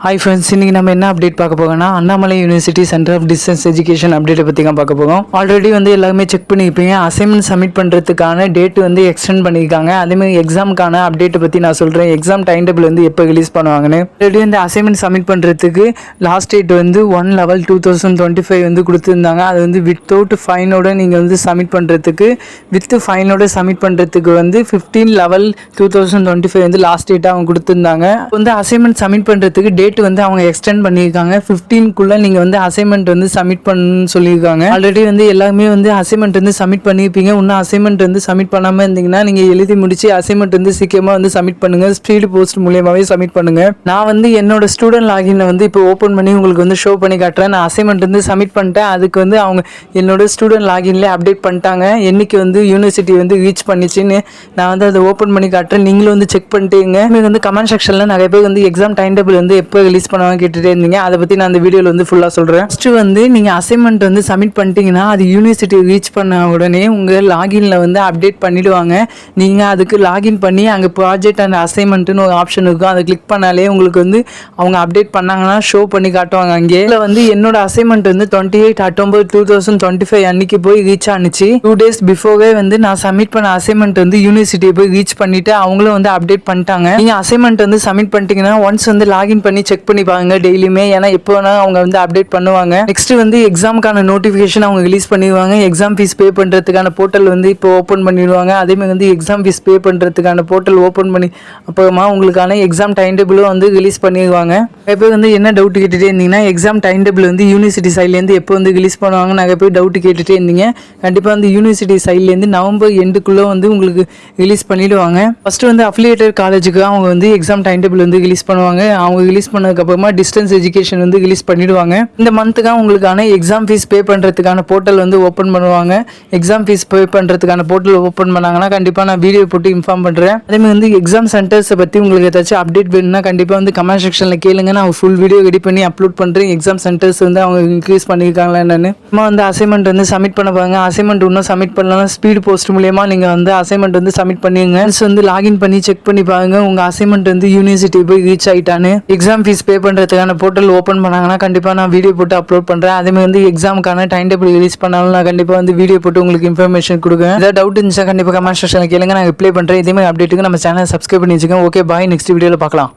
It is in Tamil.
ஹாய் ஃப்ரெண்ட்ஸ், இன்றைக்கி நம்ம என்ன அப்டேட் பார்க்க போகோம்னா Annamalai university centre of distance education அப்டேட்டை பற்றி தான் பார்க்க போகிறோம். ஆல்ரெடி எல்லாருமே செக் பண்ணியிருப்பீங்க. அசைன்மெண்ட் சப்மிட் பண்ணுறதுக்கான டேட் எக்ஸ்டெண்ட் பண்ணியிருக்காங்க. அதேமாதிரி எக்ஸாமுக்கான அப்டேட்டை பற்றி நான் சொல்கிறேன். எக்ஸாம் டைம் டேபிள் எப்போ ரிலீஸ் பண்ணுவாங்கன்னு. ஆல்ரெடி அசைன்மெண்ட் சப்மிட் பண்ணுறதுக்கு லாஸ்ட் டேட் 1/11/2025 கொடுத்துருந்தாங்க. அது வித்தவுட் ஃபைனோட நீங்கள் சப்மிட் பண்ணுறதுக்கு, வித் ஃபைனோட சப்மிட் பண்ணுறதுக்கு 15/11/2025 லாஸ்ட் டேட்டாக அவங்க கொடுத்துருந்தாங்க. அசைன்மெண்ட் சப்மிட் பண்ணுறதுக்கு டேட் அவங்க எக்ஸ்டெண்ட் பண்ணியிருக்காங்க. 15க்குள்ள நீங்கள் அசைன்மெண்ட் சப்மிட் பண்ணணும்னு சொல்லியிருக்காங்க. ஆல்ரெடி எல்லாருமே அசைன்மெண்ட் சப்மிட் பண்ணியிருப்பீங்க. இன்னும் அசைன்மெண்ட் சப்மிட் பண்ணாமல் இருந்தீங்கன்னா நீங்கள் எழுதி முடிச்சு அசைன்மெண்ட் சீக்கிரமாக சப்மிட் பண்ணுங்க. ஸ்பீடு போஸ்ட் மூலியமாகவே சப்மிட் பண்ணுங்க. நான் என்னோட ஸ்டூடெண்ட் லாகினை இப்போ ஓப்பன் பண்ணி உங்களுக்கு ஷோ பண்ணி காட்டுறேன். நான் அசைன்மெண்ட் சப்மிட் பண்ணிட்டேன். அதுக்கு அவங்க என்னோட ஸ்டூடெண்ட் லாகின்ல அப்டேட் பண்ணிட்டாங்க. என்னைக்கு யூனிவர்சிட்டி ரீச் பண்ணிச்சுன்னு நான் அதை ஓப்பன் பண்ணி காட்டுறேன். நீங்களும் செக் பண்ணிட்டீங்க. கமெண்ட் செக்ஷனில் நிறைய பேர் எக்ஸாம் டைம் டேபிள் எப்போ ரிலீஸ் பண்ணுவாங்க கேட்டுட்டே இருந்தீங்க. அதை பற்றி நான் இந்த வீடியோவில் ஃபுல்லாக சொல்கிறேன். ஃபஸ்ட்டு நீங்கள் அசைன்மெண்ட் சப்மிட் பண்ணிட்டீங்கன்னா அது யூனிவர்சிட்டி ரீச் பண்ண உடனே உங்கள் லாகின்ல அப்டேட் பண்ணிவிடுவாங்க. நீங்கள் அதுக்கு லாகின் பண்ணி அங்கே ப்ராஜெக்ட் அண்ட் அசைன்மெண்ட்டுன்னு ஒரு ஆப்ஷன் இருக்கும். அதை கிளிக் பண்ணாலே உங்களுக்கு அவங்க அப்டேட் பண்ணாங்கன்னா ஷோ பண்ணி காட்டுவாங்க. அங்கே என்னோட அசைன்மெண்ட் 28 அக்டோபர் 2025 அன்னைக்கு போய் ரீச் ஆனிச்சு. 2 days பிஃபோரே நான் சப்மிட் பண்ண அசைன்மெண்ட் யூனிவர்சிட்டியை போய் ரீச் பண்ணிட்டு அவங்களும் அப்டேட் பண்ணிட்டாங்க. நீங்கள் அசைன்மெண்ட் சப்மிட் பண்ணிட்டீங்கன்னா ஒன்ஸ் லாகின் பண்ணி செக் பண்ணி பாருங்க டெய்லியுமே. ஏன்னா எப்போ வேணா அவங்க அப்டேட் பண்ணுவாங்க. நெக்ஸ்ட் எக்ஸாமுக்கான நோட்டிஃபிகேஷன் அவங்க ரிலீஸ் பண்ணிடுவாங்க. எக்ஸாம் ஃபீஸ் பே பண்ணுறதுக்கான போர்ட்டல் இப்போ ஓப்பன் பண்ணிடுவாங்க. அதேமாதிரி எக்ஸாம் ஃபீஸ் பே பண்ணுறதுக்கான போர்ட்டல் ஓப்பன் பண்ணி அப்புறமா உங்களுக்கான எக்ஸாம் டைம் டேபிளும் ரிலீஸ் பண்ணிடுவாங்க. நிறைய பேர் என்ன டவுட் கேட்டுகிட்டே இருந்தீங்கன்னா எக்ஸாம் டைம் டேபிள் யூனிவர்சிட்டி சைட்லேருந்து எப்போ ரிலீஸ் பண்ணுவாங்க நிறைய பேர் டவுட் கேட்டுகிட்டே இருந்தீங்க. கண்டிப்பாக யூனிவர்சிட்டி சைட்லேருந்து நவம்பர் எண்டுக்குள்ளே உங்களுக்கு ரிலீஸ் பண்ணிடுவாங்க. ஃபஸ்ட்டு அஃபிலியேட்டட் காலேஜுக்கு அவங்க எக்ஸாம் டைம் டேபிள் ரிலீஸ் பண்ணுவாங்க. அவங்க ரிலீஸ் பண்ணதுக்கப்புறமா டிஸ்டன்ஸ் எஜுகேஷன் ரிலீஸ் பண்ணிடுவாங்க. இந்த மந்த்துக்கு உங்களுக்கான எக்ஸாம் ஃபீஸ் பே பண்ணுறதுக்கான போர்ட்டல் ஓப்பன் பண்ணுவாங்க. எக்ஸாம் ஃபீஸ் பே பண்ணுறதுக்கான போர்ட்டல் ஓப்பன் பண்ணாங்கன்னா கண்டிப்பாக நான் வீடியோ போட்டு இன்ஃபார்ம் பண்ணுறேன். அதேமாதிரி எக்ஸாம் சென்டர்ஸை பற்றி உங்களுக்கு ஏதாச்சும் அப்டேட் வேணும்னா கண்டிப்பாக கமெண்ட் செக்ஷனில் கேளுங்க. நான் ஃபுல் வீடியோ ரெடி பண்ணி அப்லோட் பண்ணுறேன். எக்ஸாம் சென்டர்ஸ் அவங்க இன்க்ரீஸ் பண்ணியிருக்காங்களா என்னன்னு. நம்ம அசைன்மெண்ட் சப்மிட் பண்ண பாருங்க. அசைன்மெண்ட் இன்னும் சப்மிட் பண்ணலாம். ஸ்பீடு போஸ்ட் மூலியமாக நீங்கள் அசைன்மெண்ட் சப்மிட் பண்ணிடுங்க. லாகின் பண்ணி செக் பண்ணி பாருங்க உங்கள் அசைன்மெண்ட் யூனிவர்சிட்டி போய் ரீச் ஆகிட்டான்னு. எக்ஸாம் ஃபீஸ் பே பண்ணுறதுக்கான போர்ட்டல் ஓப்பன் பண்ணாங்கன்னா கண்டிப்பாக நான் வீடியோ போட்டு அப்லோட் பண்ணுறேன். அதேமாதிரி எக்ஸாமுக்கான டைம் டேபிள் ரிலீஸ் பண்ணாலும் நான் கண்டிப்பாக வீடியோ போட்டு உங்களுக்கு இன்ஃபர்மேஷன் கொடுக்குறேன். ஏதாவது டவுட் இருந்துச்சா கண்டிப்பாக கமெண்ட் செக்ஷனில் கேளுங்க. நான் ரிப்ளை பண்ணுறேன். இதேமாதிரி அப்டேட்டுக்கு நம்ம சேனல் சப்ஸ்கிரைப் பண்ணி வச்சுக்கோங்க. ஓகே, பாய். நெக்ஸ்ட் வீடியோவில் பார்க்கலாம்.